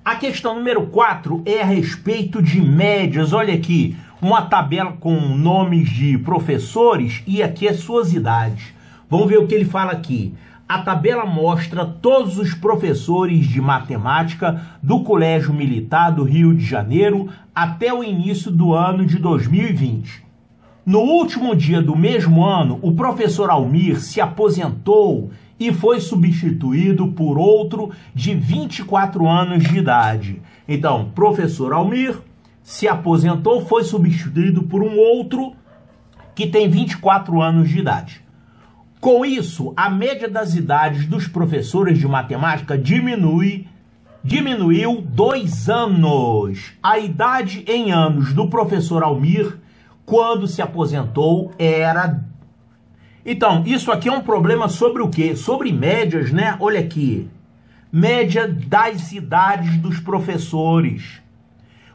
A questão número 4 é a respeito de médias. Olha aqui, uma tabela com nomes de professores e aqui as suas idades. Vamos ver o que ele fala aqui. A tabela mostra todos os professores de matemática do Colégio Militar do Rio de Janeiro até o início do ano de 2020. No último dia do mesmo ano, o professor Almir se aposentou e foi substituído por outro de 24 anos de idade. Então, professor Almir se aposentou, foi substituído por um outro que tem 24 anos de idade. Com isso, a média das idades dos professores de matemática diminuiu 2 anos. A idade em anos do professor Almir, quando se aposentou, era... Então, isso aqui é um problema sobre o quê? Sobre médias, né? Olha aqui. Média das idades dos professores.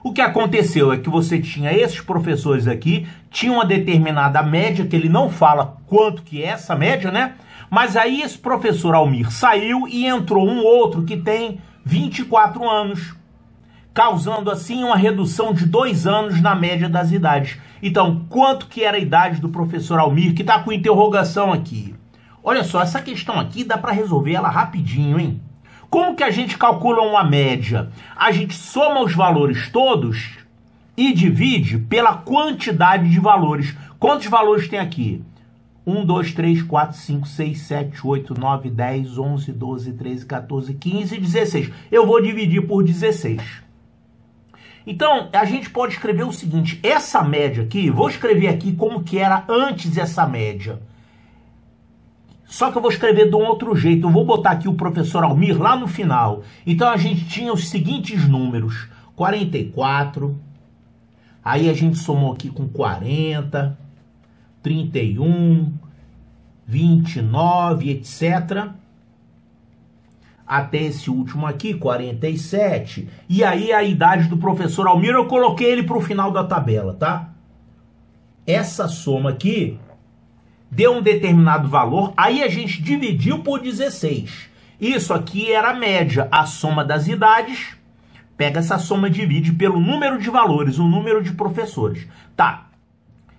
O que aconteceu é que você tinha esses professores aqui, tinha uma determinada média, que ele não fala quanto que é essa média, né? Mas aí esse professor Almir saiu e entrou um outro que tem 24 anos, causando assim uma redução de 2 anos na média das idades. Então, quanto que era a idade do professor Almir, que está com interrogação aqui? Olha só, essa questão aqui dá para resolver ela rapidinho, hein? Como que a gente calcula uma média? A gente soma os valores todos e divide pela quantidade de valores. Quantos valores tem aqui? 1, 2, 3, 4, 5, 6, 7, 8, 9, 10, 11, 12, 13, 14, 15 e 16. Eu vou dividir por 16. Então, a gente pode escrever o seguinte, essa média aqui, vou escrever aqui como que era antes essa média. Só que eu vou escrever de um outro jeito, eu vou botar aqui o professor Almir lá no final. Então, a gente tinha os seguintes números, 44, aí a gente somou aqui com 40, 31, 29, etc., até esse último aqui, 47. E aí a idade do professor Almir, eu coloquei ele para o final da tabela, tá? Essa soma aqui deu um determinado valor, aí a gente dividiu por 16. Isso aqui era a média, a soma das idades. Pega essa soma e divide pelo número de valores, o número de professores. Tá,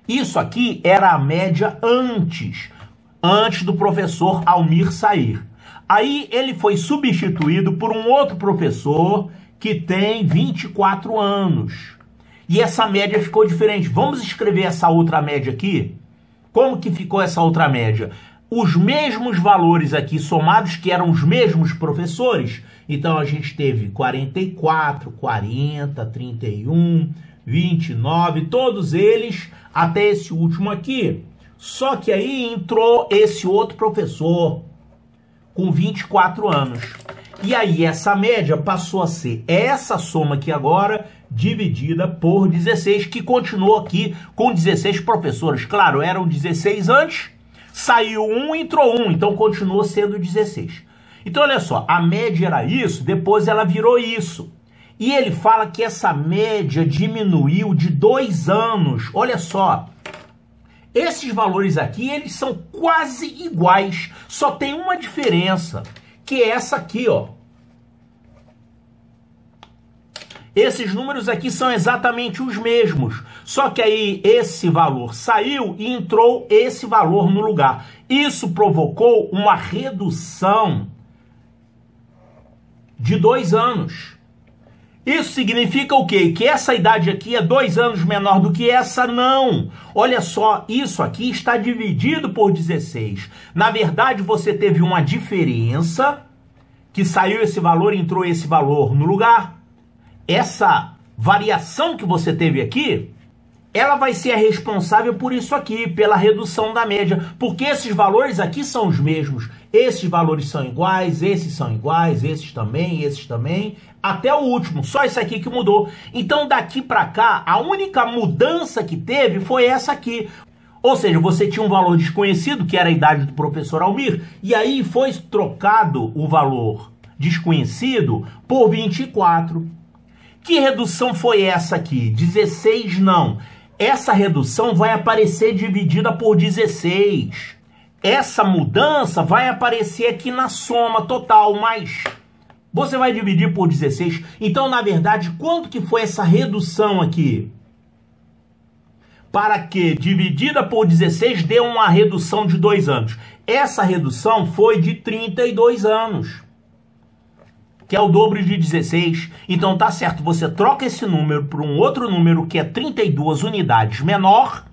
isso aqui era a média antes do professor Almir sair. Aí ele foi substituído por um outro professor que tem 24 anos. E essa média ficou diferente. Vamos escrever essa outra média aqui? Como que ficou essa outra média? Os mesmos valores aqui somados, que eram os mesmos professores. Então a gente teve 44, 40, 31, 29, todos eles até esse último aqui. Só que aí entrou esse outro professor com 24 anos. E aí essa média passou a ser essa soma aqui agora, dividida por 16, que continuou aqui com 16 professores. Claro, eram 16 antes, saiu um, entrou um, então continuou sendo 16. Então olha só, a média era isso, depois ela virou isso. E ele fala que essa média diminuiu de 2 anos. Olha só. Esses valores aqui, eles são quase iguais, só tem uma diferença, que é essa aqui, ó. Esses números aqui são exatamente os mesmos, só que aí esse valor saiu e entrou esse valor no lugar. Isso provocou uma redução de 2 anos. Isso significa o quê? Que essa idade aqui é 2 anos menor do que essa? Não. Olha só, isso aqui está dividido por 16. Na verdade, você teve uma diferença, que saiu esse valor, entrou esse valor no lugar. Essa variação que você teve aqui, ela vai ser a responsável por isso aqui, pela redução da média, porque esses valores aqui são os mesmos. Esses valores são iguais, esses também, até o último, só esse aqui que mudou. Então, daqui para cá, a única mudança que teve foi essa aqui. Ou seja, você tinha um valor desconhecido, que era a idade do professor Almir, e aí foi trocado o valor desconhecido por 24. Que redução foi essa aqui? 16 não. Essa redução vai aparecer dividida por 16. Essa mudança vai aparecer aqui na soma total, mas Você vai dividir por 16. Então, na verdade, quanto que foi essa redução aqui? Para que dividida por 16 dê uma redução de 2 anos. Essa redução foi de 32 anos, que é o dobro de 16. Então tá certo, você troca esse número por um outro número que é 32 unidades menor.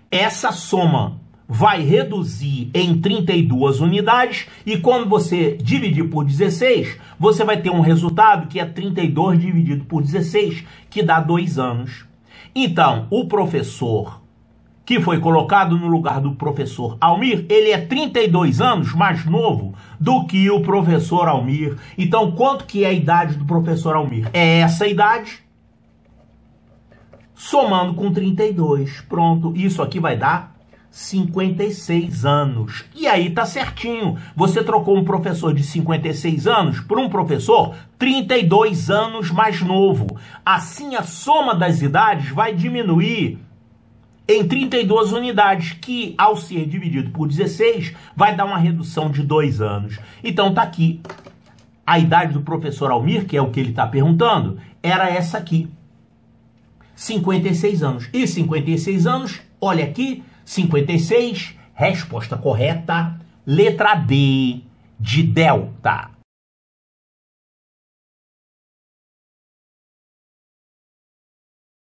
Essa soma vai reduzir em 32 unidades e quando você dividir por 16, você vai ter um resultado que é 32 dividido por 16, que dá 2 anos. Então, o professor que foi colocado no lugar do professor Almir, ele é 32 anos mais novo do que o professor Almir. Então, quanto que é a idade do professor Almir? É essa idade, somando com 32. Pronto, isso aqui vai dar 56 anos. E aí tá certinho. Você trocou um professor de 56 anos por um professor 32 anos mais novo. Assim, a soma das idades vai diminuir em 32 unidades, que ao ser dividido por 16, vai dar uma redução de 2 anos. Então tá aqui. A idade do professor Almir, que é o que ele está perguntando, era essa aqui. 56 anos. E 56 anos, olha aqui, 56, resposta correta, letra D, de delta.